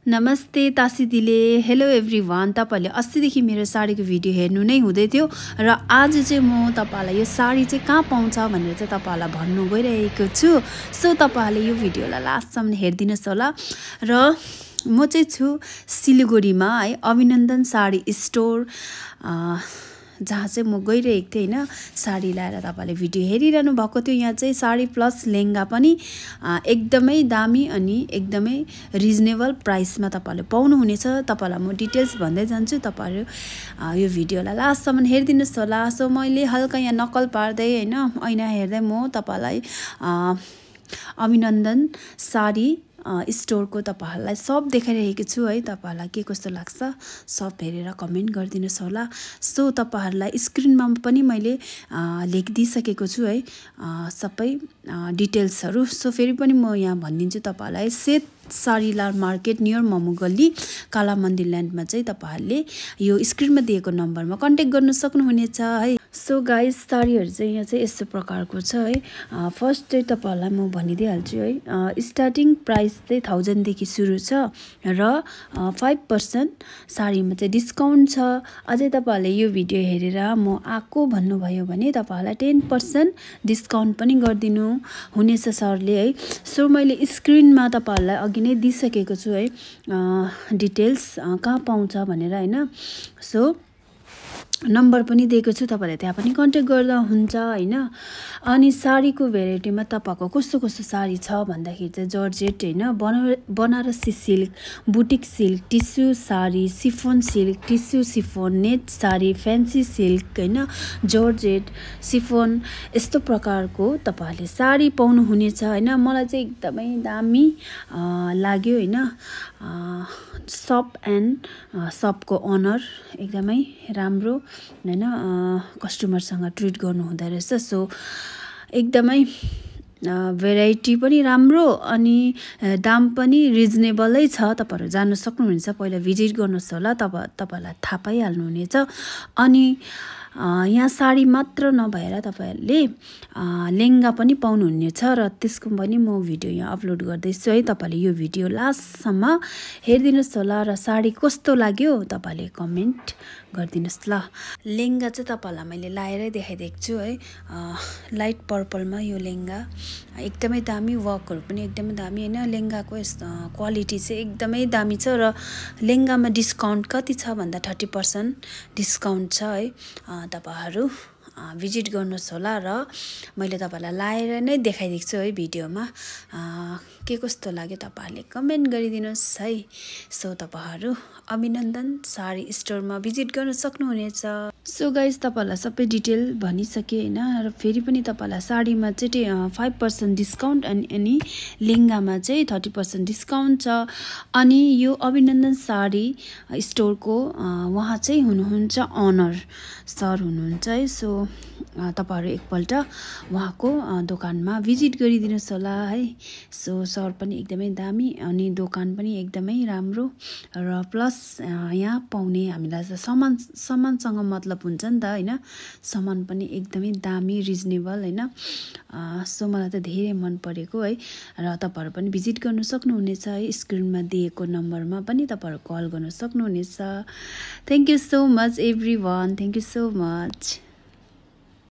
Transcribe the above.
नमस्ते तासी दिले। Hello everyone. तपाईहरुले अस्तिदेखि मेरो साडीको भिडियो हेर्नु नै हुँदै थियो र आज चाहिँ म तपाईहरुलाई यो साडी चाहिँ कहाँ पाउँछ भनेर चाहिँ तपाईहरुलाई भन्नु गइरहेको छु। सो तपाईहरुले यो भिडियोलाई लास्टसम्म हेर्दिनुस् होला। र म चाहिँ छु सिलगढीमा है, अभिनन्दन साडी स्टोर जहाँ चाहिँ म गइरहेको थिएँ हैन, साडी ल्याएर। तपाईले भिडियो हेरिरहनु भएको थियो। यहाँ चाहिँ साडी प्लस लेहंगा पनि एकदमै दामी अनि एकदमै रिजनेबल प्राइसमा तपाईले पाउनुहुनेछ। तपाईलाई म डिटेल्स भन्दै जान्छु, तपाईहरु यो भिडियोलाई लास्टसम्म हेरिदिनुस् होला। सो मैले हल्का यहाँ नक्कल पार्दै हैन, ऐना हेर्दै म तपाईलाई अभिनन्दन साडी स्टोरको तपाईहरुलाई सब देखाइरहेको छु है। तपाईहरुलाई के कस्तो लाग्छ सब हेरेर कमेन्ट गरिदिनुस् होला। सो तपाईहरुलाई स्क्रिनमा पनि मैले लेखिदिसकेको छु है सबै डिटेल्सहरु। सो फेरि पनि म यहाँ भनिदिन्छु तपाईहरुलाई। सेट सारीलाल मार्केट नियर मोमो गल्ली काला मन्दिर ल्यान्डमा चाहिँ तपाईहरुले यो स्क्रिनमा दिएको नम्बरमा कन्ट्याक्ट गर्न सक्नुहुनेछ है। सो गाइस, साडीहरु चाहिँ यहाँ चाहिँ यस्तो प्रकारको छ है। फर्स्ट चाहिँ तपाईहरुलाई म भनिदिइहाल्छु है, स्टार्टिङ प्राइस चाहिँ 1000 देखि सुरु छ र 5% साडीमा चाहिँ डिस्काउन्ट छ। अझै तपाईहरुले यो भिडियो हेरेर म आको भन्नुभयो भने तपाईहरुलाई 10% डिस्काउन्ट पनि गर्दिनु हुनेछ सरले है। सो मैले स्क्रिनमा तपाईहरुलाई अघि नै दिइसकेको छु है डिटेल्स कहाँ पाउँछ भनेर हैन। सो नम्बर पनि दिएको छु, तपाईले त्यहाँ पनि कन्ट्याक्ट गर्दा हुन्छ हैन। अनि साडीको भेराइटीमा तपाईको कस्तो कस्तो साडी छ भन्दाखेरि चाहिँ जर्जेट हैन, Banarasi silk, boutique silk, tissue sari, chiffon silk, tissue chiffon, net sari, fancy silk हैन, जर्जेट, सिफोन, यस्तो प्रकारको तपाईहरुले साडी पाउनुहुनेछ हैन। मलाई चाहिँ एकदमै दामी लाग्यो हैन। शप एन्ड शपको ओनर एकदमै राम्रो हैन, कस्टमरसँग ट्रिट गर्नु हुँदै रहेछ। सो एकदमै भेराइटी पनि राम्रो अनि दाम पनि रिजनेबलै छ। तपाईहरु जान्न सक्नुहुनेछ, पहिला भिजिट गर्नुहोस् होला, तपाईहरुलाई थाहा पाइहाल्नु हुनेछ। अनि यहाँ साडी मात्र नभएर तपाईहरुले लेहंगा पनि पाउनुहुनेछ र त्यसको पनि म भिडियो यहाँ अपलोड गर्दैछु है। तपाईले यो भिडियो लास्टसम्म हेरिदिनुस् होला र साडी कस्तो लाग्यो तपाईले कमेन्ट गरिदिनुस् ल। लेहंगा चाहिँ तपाईलाई मैले लाएरै देखाइदिएको छु है, लाइट पर्पलमा यो लेहंगा एकदमै दामी, वर्कहरु पनि एकदमै दामी हैन। लेहंगाको क्वालिटी चाहिँ एकदमै दामी छ र लेहंगामा डिस्काउन्ट कति छ भन्दा 30% डिस्काउन्ट छ है। तपाईहरु भिजिट गर्नुहोस् होला र मैले तपाईलाई लाएर नै देखाइदिएको छु है भिडियोमा। के कस्तो लाग्यो तपाईहरुले कमेन्ट गरिदिनुस् है। सो तपाईहरु अभिनन्दन साडी स्टोरमा भिजिट गर्न सक्नुहुनेछ। सो गाइस, तपाईहरुलाई सबै डिटेल भनिसके हैन। र फेरि पनि तपाईहरुलाई साडीमा चाहिँ 5% डिस्काउन्ट अनि लेहंगामा चाहिँ 30% डिस्काउन्ट छ। अनि यो अभिनन्दन साडी स्टोरको उहाँ चाहिँ हुनुहुन्छ ओनर सर हुनुहुन्छ है। सो तपाईहरु एकपल्ट उहाँको दोकानमा भिजिट गरिदिनुस् होला है। सो सर पनि एकदमै दामी अनि दोकान पनि एकदमै राम्रो र प्लस यहाँ पाउने हामीलाई सामानसँग मतलब हुन्छ नि त हैन। सामान पनि एकदमै दामी रिजनेबल हैन। सो मलाई त धेरै मन परेको है र तपाईहरु पनि भिजिट गर्न सक्नुहुनेछ है। स्क्रिनमा दिएको नम्बरमा पनि तपाईहरु कल गर्न सक्नुहुनेछ। Thank you so much everyone, thank you so much.